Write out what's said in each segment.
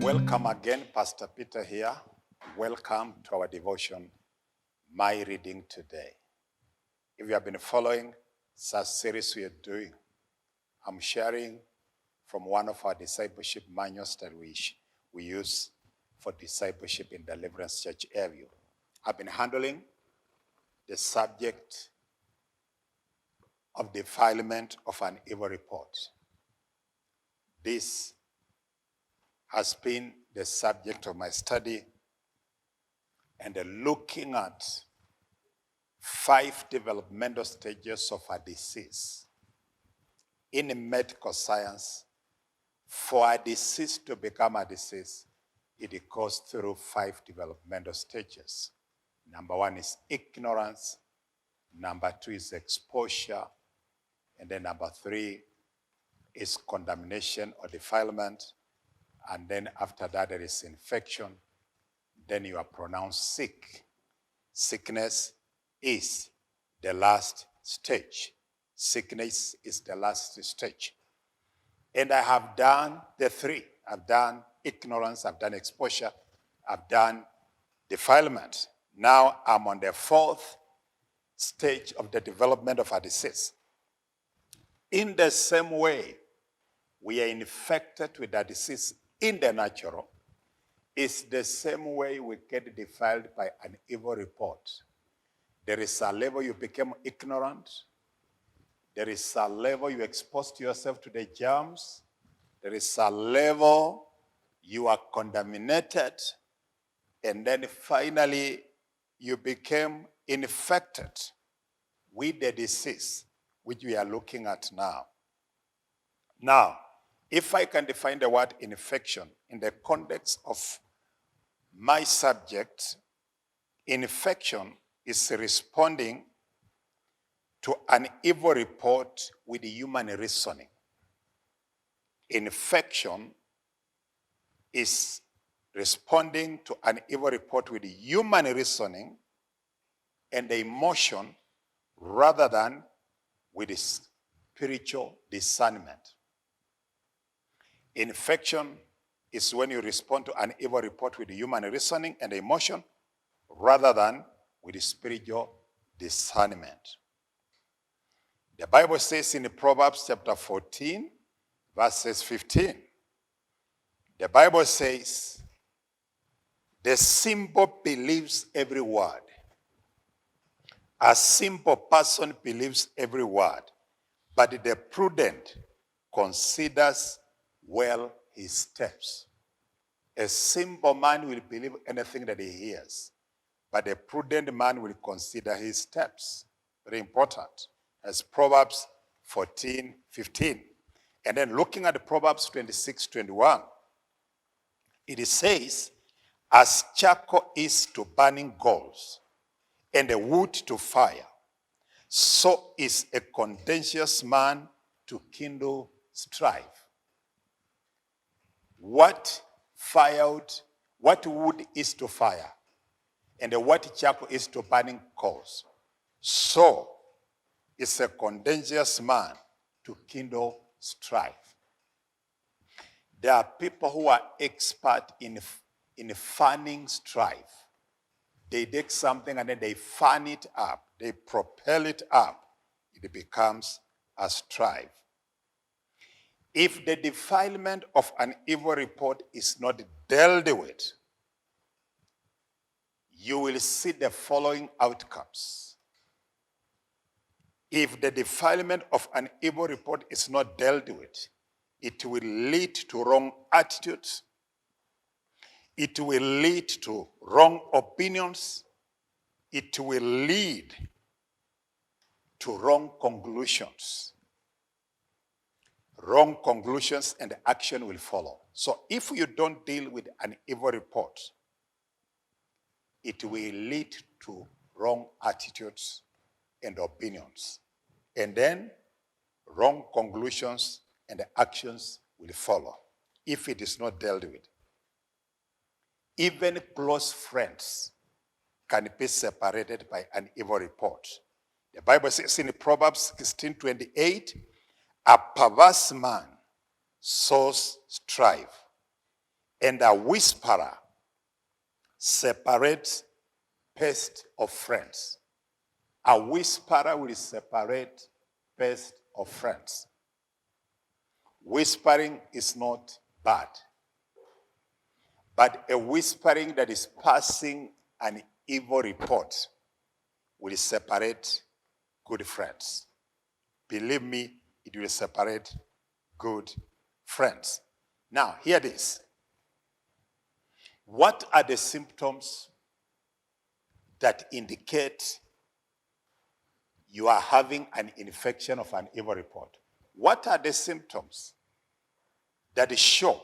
Welcome again, Pastor Peter here. Welcome to our devotion, My Reading Today. If you have been following such series we are doing, I'm sharing from one of our discipleship manuals that we use for discipleship in Deliverance Church Airview. I've been handling the subject of defilement of an evil report. This has been the subject of my study and looking at 5 developmental stages of a disease. In medical science, for a disease to become a disease, it goes through 5 developmental stages. Number 1 is ignorance. Number 2 is exposure. And then number 3 is condemnation or defilement. And then after that, there is infection. Then you are pronounced sick. Sickness is the last stage. Sickness is the last stage. And I have done the 3. I've done ignorance, I've done exposure, I've done defilement. Now I'm on the 4th stage of the development of a disease. In the same way, we are infected with a disease in the natural. It's the same way we get defiled by an evil report. There is a level you become ignorant. There is a level you exposed yourself to the germs. There is a level you are contaminated. And then finally, you became infected with the disease, which we are looking at now. Now, if I can define the word infection in the context of my subject, infection is responding to an evil report with human reasoning. Infection is responding to an evil report with human reasoning and emotion rather than with spiritual discernment. Infection is when you respond to an evil report with human reasoning and emotion rather than with spiritual discernment. The Bible says in Proverbs chapter 14, verses 15, the Bible says, the simple believes every word. A simple person believes every word, but the prudent considers well his steps. A simple man will believe anything that he hears, but a prudent man will consider his steps. Very important. As Proverbs 14:15. And then looking at Proverbs 26:21, it says, as charcoal is to burning coals, and a wood to fire, so is a contentious man to kindle strife. What wood is to fire, and what charcoal is to burning coals, so is a contentious man to kindle strife. There are people who are expert in fanning strife. They take something and then they fan it up. They propel it up. It becomes a strife. If the defilement of an evil report is not dealt with, you will see the following outcomes. If the defilement of an evil report is not dealt with, it will lead to wrong attitudes. It will lead to wrong opinions. It will lead to wrong conclusions. Wrong conclusions and action will follow. So if you don't deal with an evil report, it will lead to wrong attitudes and opinions. And then wrong conclusions and actions will follow if it is not dealt with. Even close friends can be separated by an evil report. The Bible says in Proverbs 16:28, a perverse man sows strife, And a whisperer separates best of friends. A whisperer will separate best of friends. Whispering is not bad, but a whispering that is passing an evil report will separate good friends. Believe me, it will separate good friends. Now, hear this. What are the symptoms that indicate you are having an infection of an evil report? What are the symptoms that show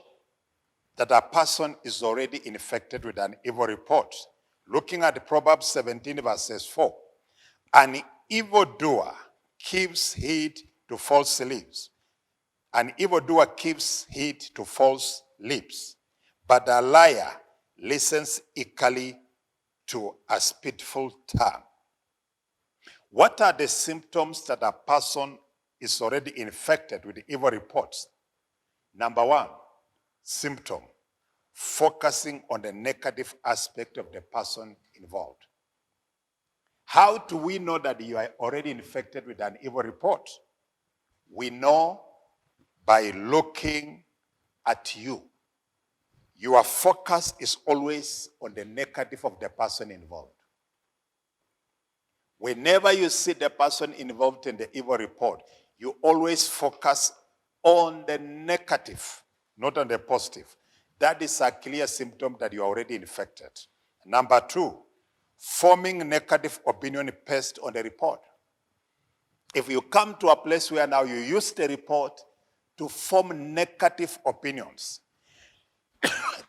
that a person is already infected with an evil report? Looking at Proverbs 17 verses 4, an evildoer keeps heed to false lips. An evildoer keeps heed to false lips, but a liar listens eagerly to a spiteful tongue. What are the symptoms that a person is already infected with evil reports? Number one, symptom, focusing on the negative aspect of the person involved. How do we know that you are already infected with an evil report? We know by looking at you. Your focus is always on the negative of the person involved. Whenever you see the person involved in the evil report, you always focus on the negative, not on the positive. That is a clear symptom that you are already infected. Number two, forming negative opinion based on the report. If you come to a place where now you use the report to form negative opinions,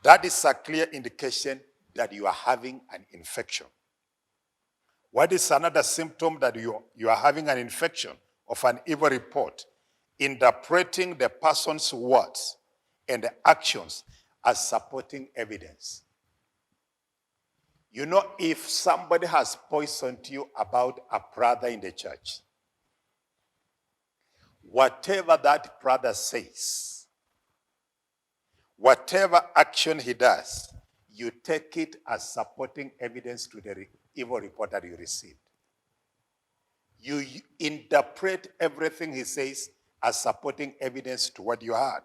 that is a clear indication that you are having an infection. What is another symptom that you are having an infection of an evil report? Interpreting the person's words and actions as supporting evidence. You know, if somebody has poisoned you about a brother in the church, whatever that brother says, whatever action he does, you take it as supporting evidence to the evil report that you received. You interpret everything he says as supporting evidence to what you heard.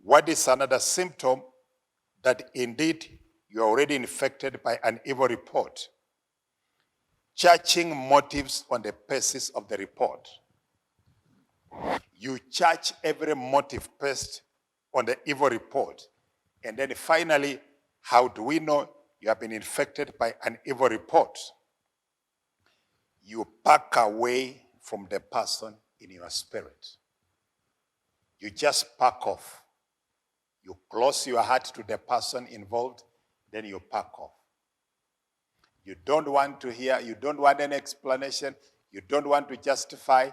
What is another symptom that indeed you're already infected by an evil report? Judging motives on the basis of the report. You judge every motive based on the evil report. And then finally, how do we know you have been infected by an evil report? You back away from the person in your spirit. You just back off. You close your heart to the person involved, then you back off. You don't want to hear, you don't want any explanation, you don't want to justify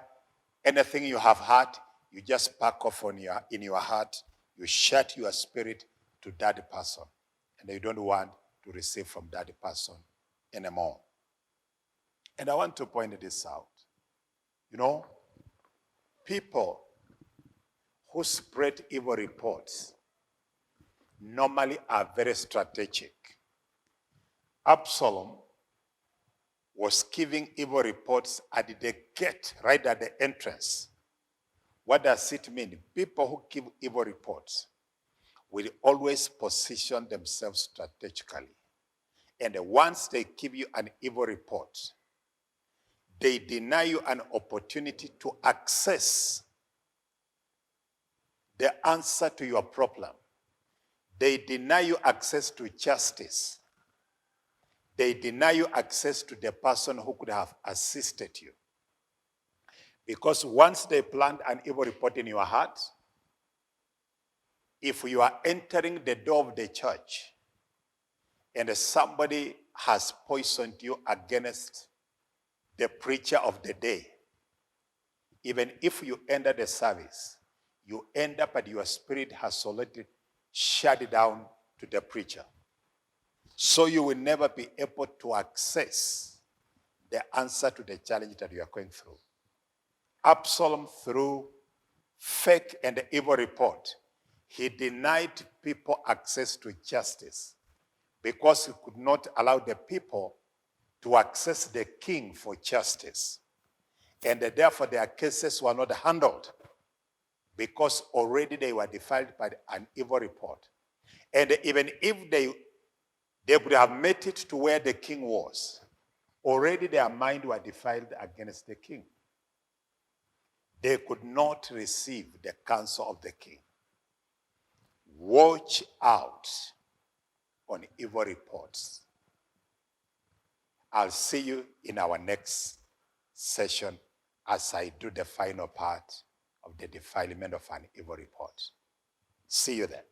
anything you have heard. You just back off in your heart. You shut your spirit to that person. And you don't want to receive from that person anymore. And I want to point this out. You know, people who spread evil reports normally are very strategic. Absalom was giving evil reports at the gate, right at the entrance. What does it mean? People who give evil reports will always position themselves strategically. And once they give you an evil report, they deny you an opportunity to access the answer to your problem. They deny you access to justice. They deny you access to the person who could have assisted you. Because once they plant an evil report in your heart, if you are entering the door of the church and somebody has poisoned you against the preacher of the day, even if you enter the service, you end up at your spirit has already shut down to the preacher. So you will never be able to access the answer to the challenge that you are going through. Absalom, through fake and evil report, he denied people access to justice because he could not allow the people to access the king for justice. And therefore their cases were not handled because already they were defiled by an evil report. And even if they could have made it to where the king was, already their mind were defiled against the king. They could not receive the counsel of the king. Watch out on evil reports. I'll see you in our next session as I do the final part of the defilement of an evil report. See you then.